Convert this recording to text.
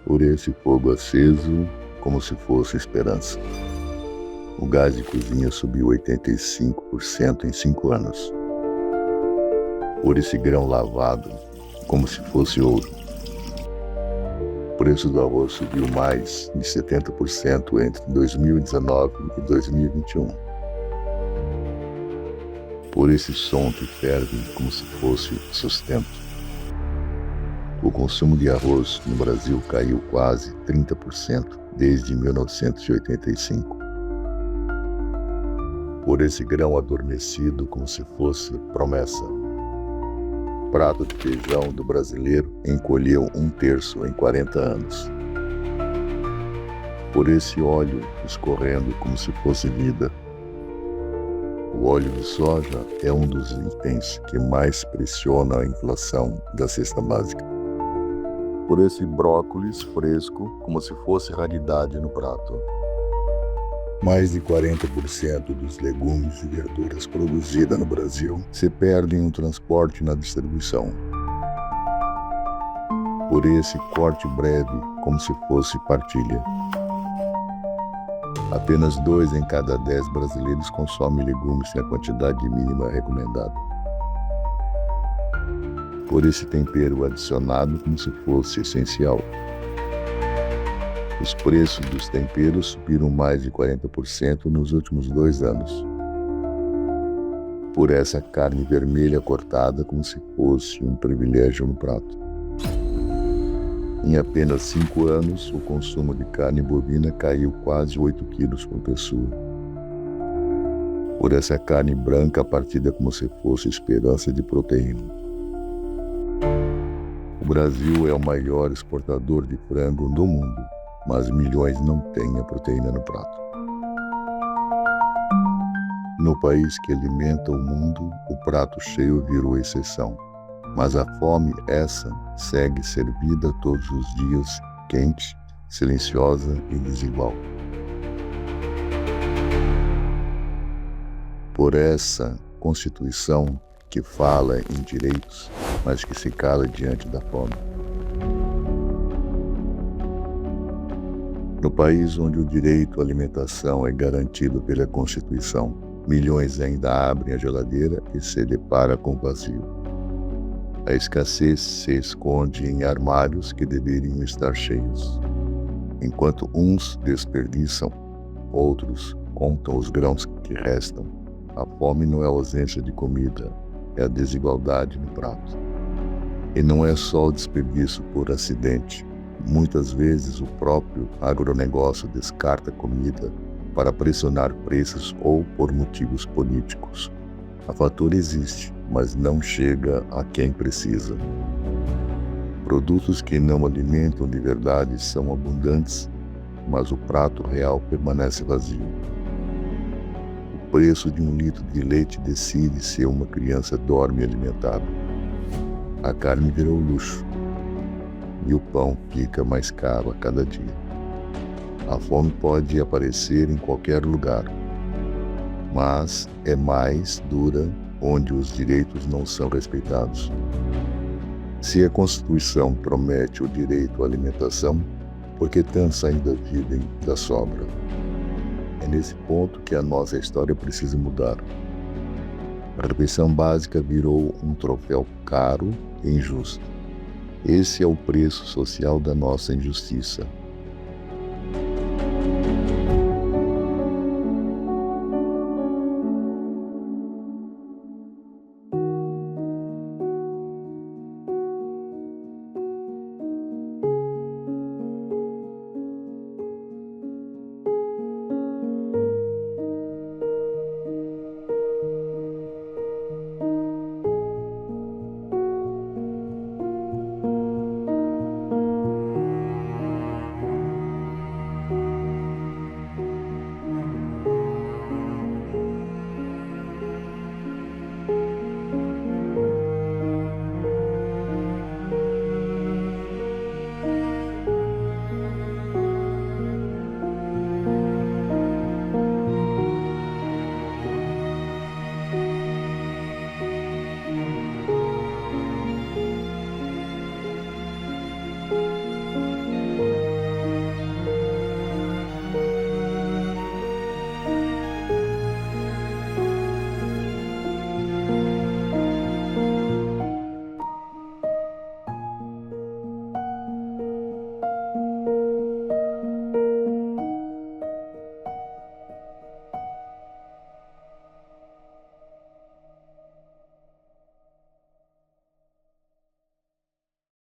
Por esse fogo aceso, como se fosse esperança. O gás de cozinha subiu 85% em 5 anos. Por esse grão lavado, como se fosse ouro. O preço do arroz subiu mais de 70% entre 2019 e 2021. Por esse som que ferve como se fosse sustento. O consumo de arroz no Brasil caiu quase 30% desde 1985. Por esse grão adormecido como se fosse promessa. O prato de feijão do brasileiro encolheu 1/3 em 40 anos. Por esse óleo escorrendo como se fosse vida. O óleo de soja é um dos itens que mais pressiona a inflação da cesta básica. Por esse brócolis fresco como se fosse raridade no prato. Mais de 40% dos legumes e verduras produzidas no Brasil se perdem no transporte e na distribuição. Por esse corte breve como se fosse partilha. Apenas 2 em cada 10 brasileiros consomem legumes sem a quantidade mínima recomendada. Por esse tempero adicionado como se fosse essencial. Os preços dos temperos subiram mais de 40% nos últimos 2 anos. Por essa carne vermelha cortada como se fosse um privilégio no prato. Em apenas 5 anos, o consumo de carne bovina caiu quase 8 quilos por pessoa. Por essa carne branca partida como se fosse esperança de proteína. O Brasil é o maior exportador de frango do mundo, mas milhões não têm a proteína no prato. No país que alimenta o mundo, o prato cheio virou exceção, mas a fome, essa, segue servida todos os dias, quente, silenciosa e desigual. Por essa Constituição que fala em direitos, mas que se cala diante da fome. No país onde o direito à alimentação é garantido pela Constituição, milhões ainda abrem a geladeira e se deparam com o vazio. A escassez se esconde em armários que deveriam estar cheios. Enquanto uns desperdiçam, outros contam os grãos que restam. A fome não é a ausência de comida, é a desigualdade no prato. E não é só o desperdício por acidente. Muitas vezes o próprio agronegócio descarta comida para pressionar preços ou por motivos políticos. A fatura existe, mas não chega a quem precisa. Produtos que não alimentam de verdade são abundantes, mas o prato real permanece vazio. O preço de 1 litro de leite decide se uma criança dorme alimentada. A carne virou luxo e o pão fica mais caro a cada dia. A fome pode aparecer em qualquer lugar, mas é mais dura onde os direitos não são respeitados. Se a Constituição promete o direito à alimentação, por que tantos ainda vivem da sobra? É nesse ponto que a nossa história precisa mudar. A refeição básica virou um troféu caro e injusto. Esse é o preço social da nossa injustiça.